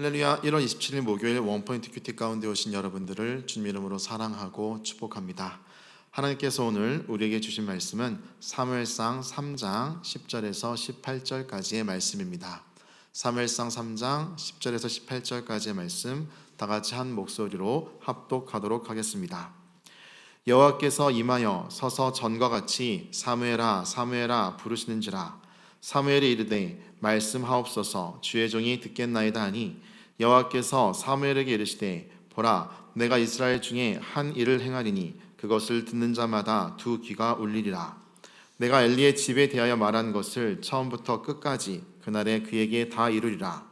할렐루야. 1월 27일 목요일 원포인트 큐티 가운데 오신 여러분들을 주님 이름으로 사랑하고 축복합니다. 하나님께서 오늘 우리에게 주신 말씀은 사무엘상 3장 10절에서 18절까지의 말씀입니다. 사무엘상 3장 10절에서 18절까지의 말씀 다 같이 한 목소리로 합독하도록 하겠습니다. 여호와께서 임하여 서서 전과 같이 사무엘아 사무엘아 부르시는지라. 사무엘이 이르되 말씀하옵소서 주의 종이 듣겠나이다 하니 여호와께서 사무엘에게 이르시되 보라 내가 이스라엘 중에 한 일을 행하리니 그것을 듣는 자마다 두 귀가 울리리라. 내가 엘리의 집에 대하여 말한 것을 처음부터 끝까지 그날에 그에게 다 이루리라.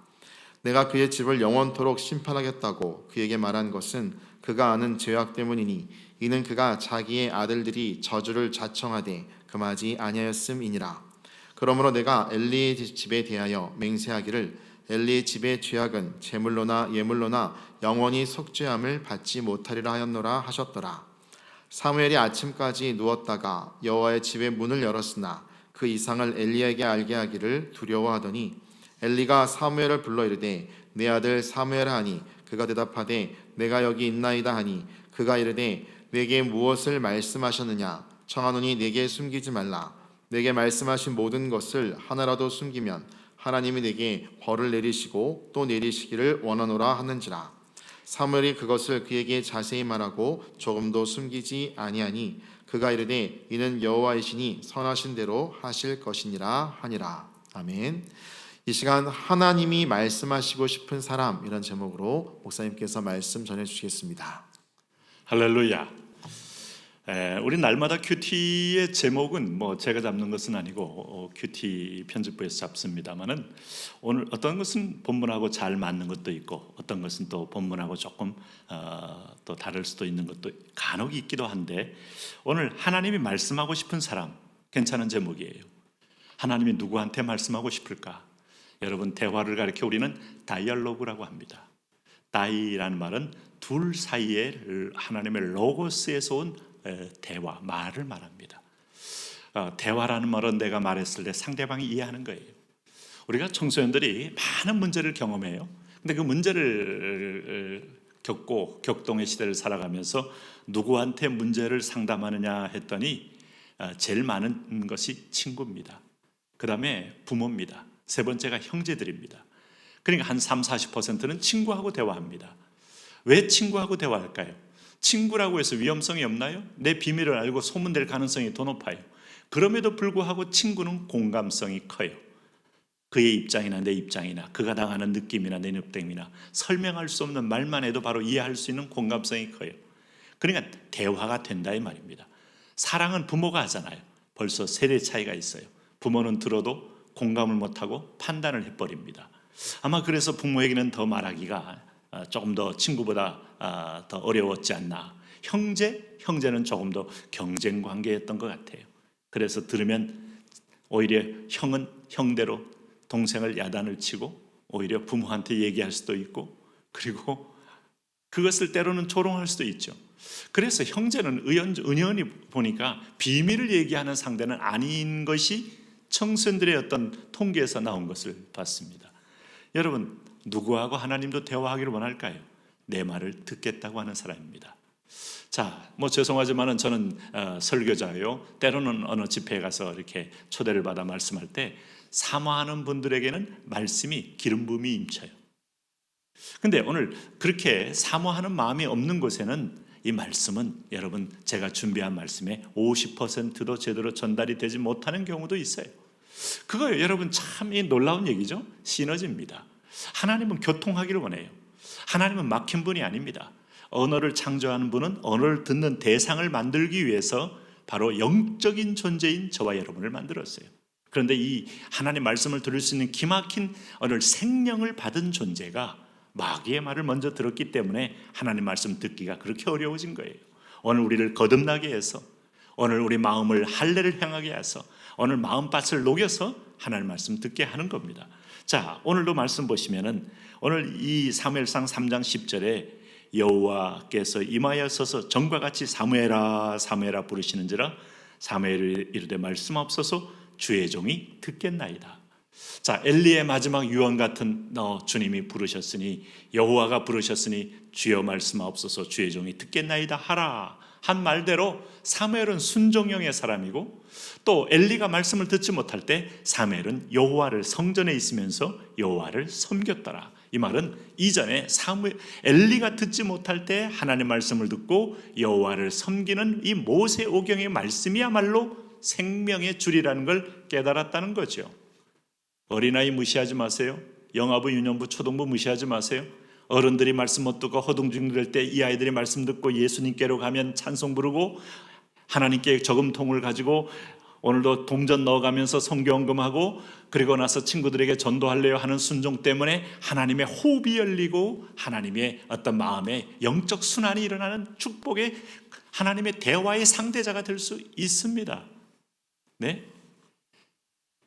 내가 그의 집을 영원토록 심판하겠다고 그에게 말한 것은 그가 아는 죄악 때문이니 이는 그가 자기의 아들들이 저주를 자청하되 금하지 아니하였음이니라. 그러므로 내가 엘리의 집에 대하여 맹세하기를 엘리의 집의 죄악은 제물로나 예물로나 영원히 속죄함을 받지 못하리라 하였노라 하셨더라. 사무엘이 아침까지 누웠다가 여호와의 집의 문을 열었으나 그 이상을 엘리에게 알게 하기를 두려워하더니 엘리가 사무엘을 불러 이르되 내 아들 사무엘아 하니 그가 대답하되 내가 여기 있나이다 하니 그가 이르되 내게 무엇을 말씀하셨느냐 청하노니 내게 숨기지 말라. 내게 말씀하신 모든 것을 하나라도 숨기면 하나님이 내게 벌을 내리시고 또 내리시기를 원하노라 하는지라. 사무엘이 그것을 그에게 자세히 말하고 조금도 숨기지 아니하니 그가 이르되 이는 여호와이시니 선하신 대로 하실 것이니라 하니라. 아멘. 이 시간 하나님이 말씀하시고 싶은 사람 이런 제목으로 목사님께서 말씀 전해주시겠습니다. 할렐루야. 우리 날마다 큐티의 제목은 제가 잡는 것은 아니고 큐티 편집부에서 잡습니다만은 오늘 어떤 것은 본문하고 잘 맞는 것도 있고 어떤 것은 또 본문하고 조금 또 다를 수도 있는 것도 간혹 있기도 한데 오늘 하나님이 말씀하고 싶은 사람 괜찮은 제목이에요. 하나님이 누구한테 말씀하고 싶을까? 여러분 대화를 가리켜 우리는 다이얼로그라고 합니다. 다이라는 말은 둘 사이에 하나님의 로고스에서 온 대화, 말을 말합니다. 대화라는 말은 내가 말했을 때 상대방이 이해하는 거예요. 우리가 청소년들이 많은 문제를 경험해요. 근데 그 문제를 겪고 격동의 시대를 살아가면서 누구한테 문제를 상담하느냐 했더니 제일 많은 것이 친구입니다. 그 다음에 부모입니다. 세 번째가 형제들입니다. 그러니까 한 30-40%는 친구하고 대화합니다. 왜 친구하고 대화할까요? 친구라고 해서 위험성이 없나요? 내 비밀을 알고 소문될 가능성이 더 높아요. 그럼에도 불구하고 친구는 공감성이 커요. 그의 입장이나 내 입장이나 그가 당하는 느낌이나 내 느낌이나 설명할 수 없는 말만 해도 바로 이해할 수 있는 공감성이 커요. 그러니까 대화가 된다 이 말입니다. 사랑은 부모가 하잖아요. 벌써 세대 차이가 있어요. 부모는 들어도 공감을 못하고 판단을 해버립니다. 아마 그래서 부모에게는 더 말하기가 조금 더 친구보다 더 어려웠지 않나. 형제는 조금 더 경쟁 관계였던 것 같아요. 그래서 들으면 오히려 형은 형대로 동생을 야단을 치고 오히려 부모한테 얘기할 수도 있고 그리고 그것을 때로는 조롱할 수도 있죠. 그래서 형제는 은연히 보니까 비밀을 얘기하는 상대는 아닌 것이 청소년들의 어떤 통계에서 나온 것을 봤습니다. 여러분 누구하고 하나님도 대화하기를 원할까요? 내 말을 듣겠다고 하는 사람입니다. 자, 죄송하지만은 저는 설교자예요. 때로는 어느 집회에 가서 이렇게 초대를 받아 말씀할 때 사모하는 분들에게는 말씀이 기름 부음이 임쳐요. 근데 오늘 그렇게 사모하는 마음이 없는 곳에는 이 말씀은 여러분 제가 준비한 말씀의 50%도 제대로 전달이 되지 못하는 경우도 있어요. 그거예요. 여러분 참 놀라운 얘기죠. 시너지입니다. 하나님은 교통하기를 원해요. 하나님은 막힌 분이 아닙니다. 언어를 창조하는 분은 언어를 듣는 대상을 만들기 위해서 바로 영적인 존재인 저와 여러분을 만들었어요. 그런데 이 하나님 말씀을 들을 수 있는 기막힌 오늘 생명을 받은 존재가 마귀의 말을 먼저 들었기 때문에 하나님 말씀 듣기가 그렇게 어려워진 거예요. 오늘 우리를 거듭나게 해서 오늘 우리 마음을 할례를 향하게 해서 오늘 마음밭을 녹여서 하나님 말씀 듣게 하는 겁니다. 자, 오늘도 말씀 보시면은 오늘 이 사무엘상 3장 10절에 여호와께서 임하여 서서 전과 같이 사무엘아 사무엘아 부르시는지라 사무엘이 이르되 말씀하옵소서 주의 종이 듣겠나이다. 자, 엘리의 마지막 유언 같은 주님이 부르셨으니, 여호와가 부르셨으니 주여 말씀하옵소서 주의 종이 듣겠나이다 하라 한 말대로 사무엘은 순종형의 사람이고, 또 엘리가 말씀을 듣지 못할 때 사무엘은 여호와를 성전에 있으면서 여호와를 섬겼더라. 이 말은 이전에 엘리가 듣지 못할 때 하나님 말씀을 듣고 여호와를 섬기는 이 모세 오경의 말씀이야말로 생명의 줄이라는 걸 깨달았다는 거죠. 어린아이 무시하지 마세요. 영아부, 유년부, 초등부 무시하지 마세요. 어른들이 말씀 못 듣고 허둥지둥될 때 이 아이들이 말씀 듣고 예수님께로 가면 찬송 부르고 하나님께 저금통을 가지고 오늘도 동전 넣어가면서 성경금하고 그리고 나서 친구들에게 전도할래요 하는 순종 때문에 하나님의 호흡이 열리고 하나님의 어떤 마음의 영적 순환이 일어나는 축복의 하나님의 대화의 상대자가 될 수 있습니다. 네?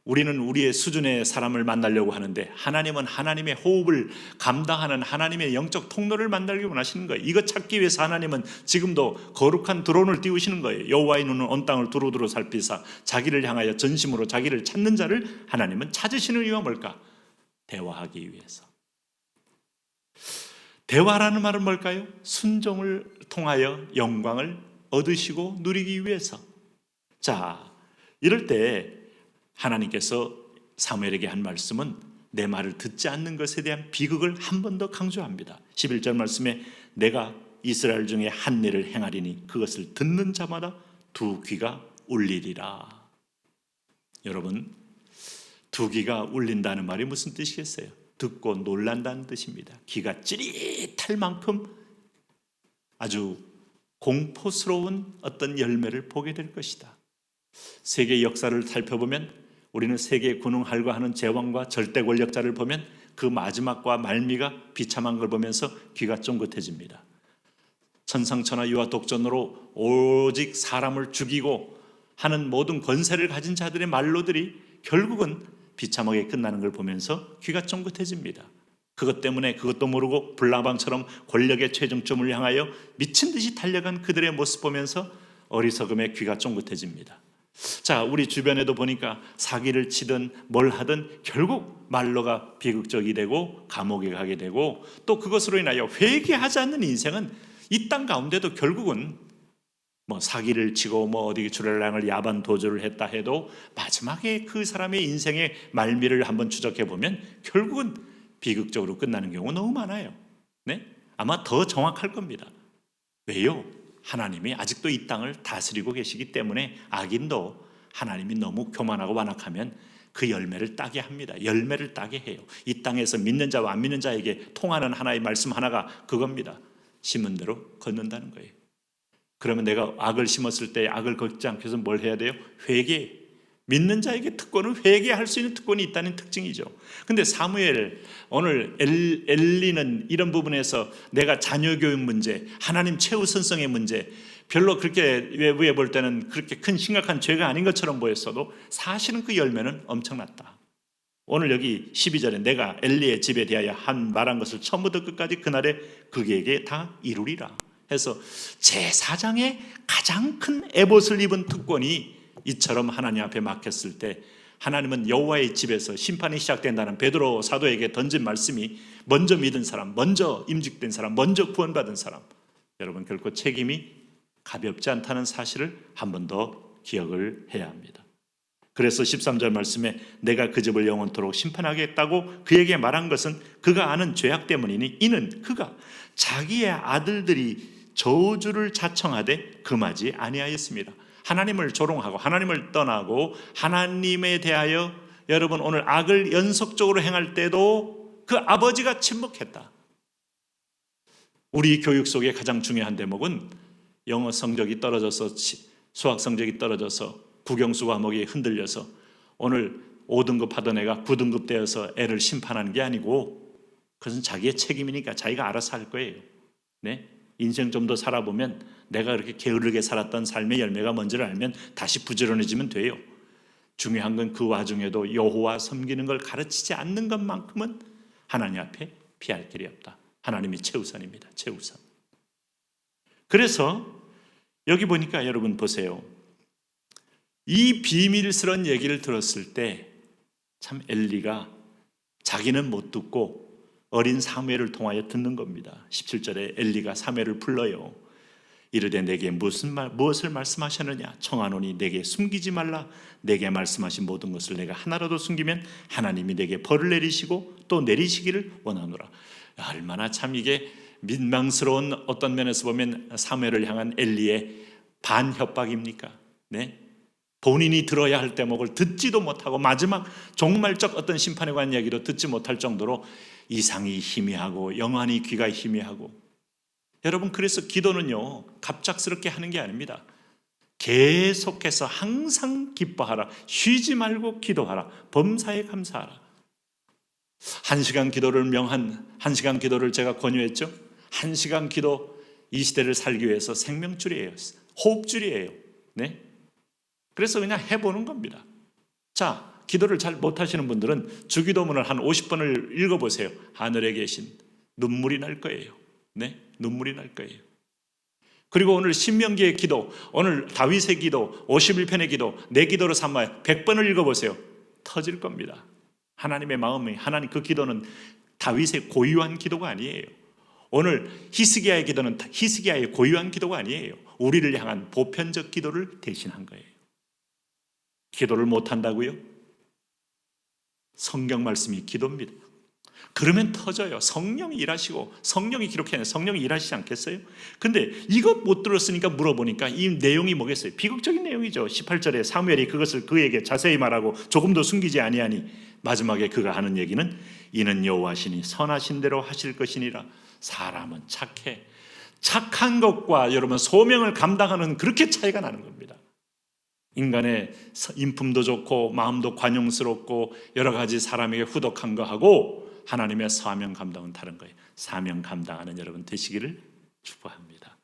우리는 우리의 수준의 사람을 만나려고 하는데 하나님은 하나님의 호흡을 감당하는 하나님의 영적 통로를 만들기 원하시는 거예요. 이거 찾기 위해서 하나님은 지금도 거룩한 드론을 띄우시는 거예요. 여호와의 눈은 온 땅을 두루두루 살피사 자기를 향하여 전심으로 자기를 찾는 자를 하나님은 찾으시는 이유가 뭘까? 대화하기 위해서. 대화라는 말은 뭘까요? 순종을 통하여 영광을 얻으시고 누리기 위해서. 자, 이럴 때 하나님께서 사무엘에게 한 말씀은 내 말을 듣지 않는 것에 대한 비극을 한 번 더 강조합니다. 11절 말씀에 내가 이스라엘 중에 한 일을 행하리니 그것을 듣는 자마다 두 귀가 울리리라. 여러분, 두 귀가 울린다는 말이 무슨 뜻이겠어요? 듣고 놀란다는 뜻입니다. 귀가 찌릿할 만큼 아주 공포스러운 어떤 열매를 보게 될 것이다. 세계 역사를 살펴보면 우리는 세계 군웅할과하는 제왕과 절대 권력자를 보면 그 마지막과 말미가 비참한 걸 보면서 귀가 쫑긋해집니다. 천상천하 유아 독전으로 오직 사람을 죽이고 하는 모든 권세를 가진 자들의 말로들이 결국은 비참하게 끝나는 걸 보면서 귀가 쫑긋해집니다. 그것 때문에 그것도 모르고 불나방처럼 권력의 최종점을 향하여 미친 듯이 달려간 그들의 모습 보면서 어리석음에 귀가 쫑긋해집니다. 자, 우리 주변에도 보니까 사기를 치든 뭘 하든 결국 말로가 비극적이 되고 감옥에 가게 되고 또 그것으로 인하여 회개하지 않는 인생은 이 땅 가운데도 결국은 뭐 사기를 치고 뭐 어디 주례랑을 야반 도주를 했다 해도 마지막에 그 사람의 인생의 말미를 한번 추적해 보면 결국은 비극적으로 끝나는 경우가 너무 많아요. 네? 아마 더 정확할 겁니다. 왜요? 하나님이 아직도 이 땅을 다스리고 계시기 때문에 악인도 하나님이 너무 교만하고 완악하면 그 열매를 따게 합니다. 열매를 따게 해요. 이 땅에서 믿는 자와 안 믿는 자에게 통하는 하나의 말씀 하나가 그겁니다. 심은 대로 걷는다는 거예요. 그러면 내가 악을 심었을 때 악을 걷지 않기 위해서 뭘 해야 돼요? 회개. 믿는 자에게 특권은 회개할 수 있는 특권이 있다는 특징이죠. 근데 사무엘, 오늘 엘리는 이런 부분에서 내가 자녀 교육 문제, 하나님 최우선성의 문제, 별로 그렇게 외부에 볼 때는 그렇게 큰 심각한 죄가 아닌 것처럼 보였어도 사실은 그 열매는 엄청났다. 오늘 여기 12절에 내가 엘리의 집에 대하여 말한 것을 처음부터 끝까지 그날에 그에게 다 이루리라 해서 제사장의 가장 큰 에봇을 입은 특권이 이처럼 하나님 앞에 맡겼을 때 하나님은 여호와의 집에서 심판이 시작된다는 베드로 사도에게 던진 말씀이 먼저 믿은 사람, 먼저 임직된 사람, 먼저 구원받은 사람, 여러분 결코 책임이 가볍지 않다는 사실을 한 번 더 기억을 해야 합니다. 그래서 13절 말씀에 내가 그 집을 영원토록 심판하겠다고 그에게 말한 것은 그가 아는 죄악 때문이니 이는 그가 자기의 아들들이 저주를 자청하되 금하지 아니하였습니다. 하나님을 조롱하고 하나님을 떠나고 하나님에 대하여 여러분 오늘 악을 연속적으로 행할 때도 그 아버지가 침묵했다. 우리 교육 속에 가장 중요한 대목은 영어 성적이 떨어져서 수학 성적이 떨어져서 국영수 과목이 흔들려서 오늘 5등급 하던 애가 9등급 되어서 애를 심판하는 게 아니고 그것은 자기의 책임이니까 자기가 알아서 할 거예요. 네? 인생 좀 더 살아보면 내가 그렇게 게으르게 살았던 삶의 열매가 뭔지를 알면 다시 부지런해지면 돼요. 중요한 건 그 와중에도 여호와 섬기는 걸 가르치지 않는 것만큼은 하나님 앞에 피할 길이 없다. 하나님이 최우선입니다. 최우선. 그래서 여기 보니까 여러분 보세요. 이 비밀스러운 얘기를 들었을 때 참 엘리가 자기는 못 듣고 어린 사무엘을 통하여 듣는 겁니다. 17절에 엘리가 사무엘을 불러요. 이르되 내게 무엇을 말씀하셨느냐? 청하노니 내게 숨기지 말라. 내게 말씀하신 모든 것을 내가 하나라도 숨기면 하나님이 내게 벌을 내리시고 또 내리시기를 원하노라. 얼마나 참 이게 민망스러운, 어떤 면에서 보면 사무엘을 향한 엘리의 반협박입니까? 네? 본인이 들어야 할 대목을 듣지도 못하고 마지막 종말적 어떤 심판에 관한 이야기도 듣지 못할 정도로 이상이 희미하고 영안이 귀가 희미하고. 여러분, 그래서 기도는요 갑작스럽게 하는 게 아닙니다. 계속해서 항상 기뻐하라. 쉬지 말고 기도하라. 범사에 감사하라. 1시간 기도를 명한 1시간 기도를 제가 권유했죠. 1시간 기도, 이 시대를 살기 위해서 생명줄이에요. 호흡줄이에요. 네? 그래서 그냥 해보는 겁니다. 자, 기도를 잘 못하시는 분들은 주기도문을 한 50번을 읽어보세요. 하늘에 계신, 눈물이 날 거예요. 네? 눈물이 날 거예요. 그리고 오늘 신명기의 기도, 오늘 다윗의 기도, 51편의 기도, 내 기도로 삼아요. 100번을 읽어보세요. 터질 겁니다. 하나님의 마음이, 하나님, 그 기도는 다윗의 고유한 기도가 아니에요. 오늘 히스기야의 기도는 히스기야의 고유한 기도가 아니에요. 우리를 향한 보편적 기도를 대신한 거예요. 기도를 못한다고요? 성경 말씀이 기도입니다. 그러면 터져요. 성령이 일하시고, 성령이 기록해요. 성령이 일하시지 않겠어요? 근데 이것 못 들었으니까 물어보니까 이 내용이 뭐겠어요? 비극적인 내용이죠. 18절에 사무엘이 그것을 그에게 자세히 말하고 조금도 숨기지 아니하니, 마지막에 그가 하는 얘기는 이는 여호와시니 선하신 대로 하실 것이니라. 사람은 착해. 착한 것과 여러분 소명을 감당하는 그렇게 차이가 나는 겁니다. 인간의 인품도 좋고 마음도 관용스럽고 여러 가지 사람에게 후덕한 거하고 하나님의 사명 감당은 다른 거예요. 사명 감당하는 여러분 되시기를 축복합니다.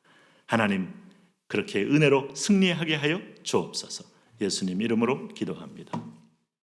하나님, 그렇게 은혜로 승리하게 하여 주옵소서. 예수님 이름으로 기도합니다.